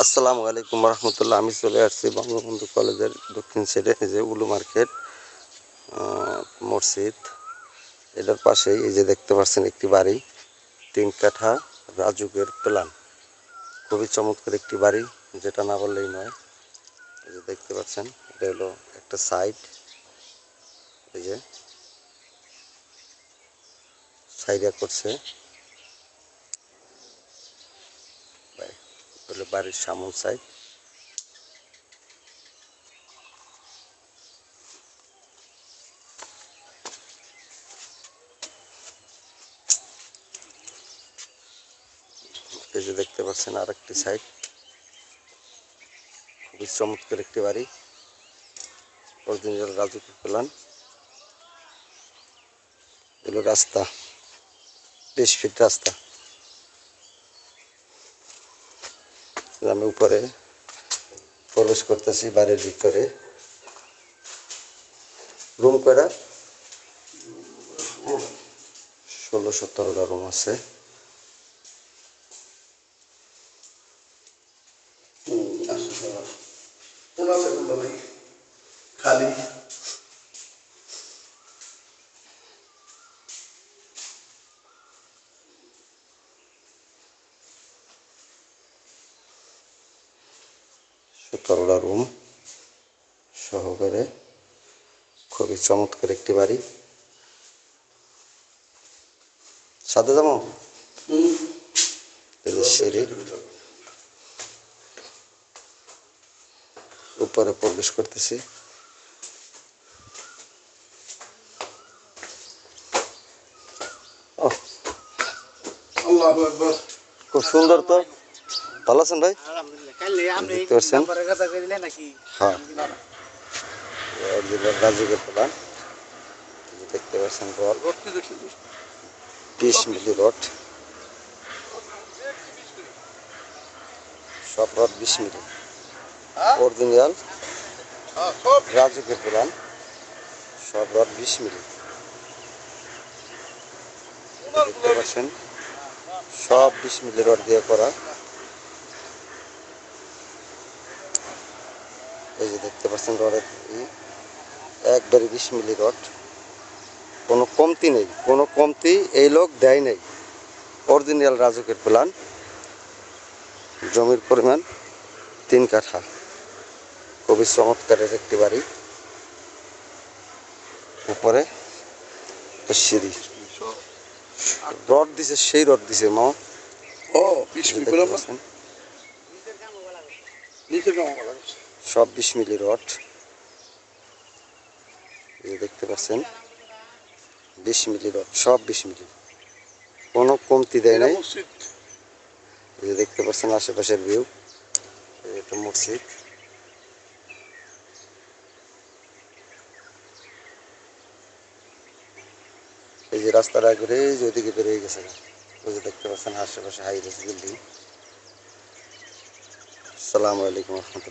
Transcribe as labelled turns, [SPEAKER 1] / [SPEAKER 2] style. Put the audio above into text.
[SPEAKER 1] আসসালামু আলাইকুম রহমতুল্লাহ। আমি চলে আসছি বঙ্গবন্ধু কলেজের দক্ষিণ সাইডে, এই যে উলু মার্কেট মসজিদ, এটার পাশেই এই যে দেখতে পাচ্ছেন একটি বাড়ি, 3 কাঠা রাজুকের প্ল্যান। খুবই চমৎকার একটি বাড়ি, যেটা না বললেই নয়। এই যে দেখতে পাচ্ছেন, এটা হলো একটা সাইড, এই যে সাইডে করছে হলো বাড়ির সামন সাইড। এই যে দেখতে পাচ্ছেন আর একটি সাইড, খুবই চমৎকার একটি বাড়ি, অরিজিনাল রাজুকের প্ল্যান। এগুলো রাস্তা 20 ফিট রাস্তা। আমি উপরে প্রবেশ করতেছি বাড়ির ভিতরে। রুম কয়টা? 16-17টা রুম আছে।
[SPEAKER 2] খালি
[SPEAKER 1] সতেরোটা রুম সহকারে খুবই চমৎকার একটি বাড়ি। সাথে যাবো সিঁড়ি, উপরে প্রবেশ করতেছি।
[SPEAKER 2] আল্লাহু আকবার।
[SPEAKER 1] খুব সুন্দর তো। ভালো আছেন ভাই? দেখতে পাচ্ছেন, হ্যাঁ রাজুকের প্ল্যান। দেখতে পাচ্ছেন রড, 20 মিলি রড, সব রড 20 মিলি অরিজিনাল রাজুকের প্ল্যান, সব রড 20 মিলি। দেখতে পাচ্ছেন সব 20 মিলি রড দিয়ে করা। এই যে দেখতে পাচ্ছেন রডের একবারে 20 মিলি রড, কোনো কমতি নেই, কোনো কমতি এই লোক দেয় নেই। অরিজিনাল রাজুকের প্ল্যান। জমির পরিমাণ 3 কাঠা। খুবই চমৎকারের একটি বাড়ি। উপরে সিঁড়ি, রড দিছে, সেই রড দিছে মা।
[SPEAKER 2] ও 20 মিনিট করে আমরা নিচে কাম করা
[SPEAKER 1] সব 20 মিলি রড। এই দেখতে পাচ্ছেন 20 মিলি রড, সব 20 মিলি, কোনো কমতি দেয় নাই।
[SPEAKER 2] মসজিদ।
[SPEAKER 1] এই যে দেখতে পাচ্ছেন আশেপাশের ভিউ, এটা মসজিদ। এই যে রাস্তাটা ঘুরে এই যে ওইদিকে বেরিয়ে গেছে, ওই যে দেখতে পাচ্ছেন আশেপাশে হাই রাইজ বিল্ডিং। আসসালামু আলাইকুম রহমতুল্লাহ।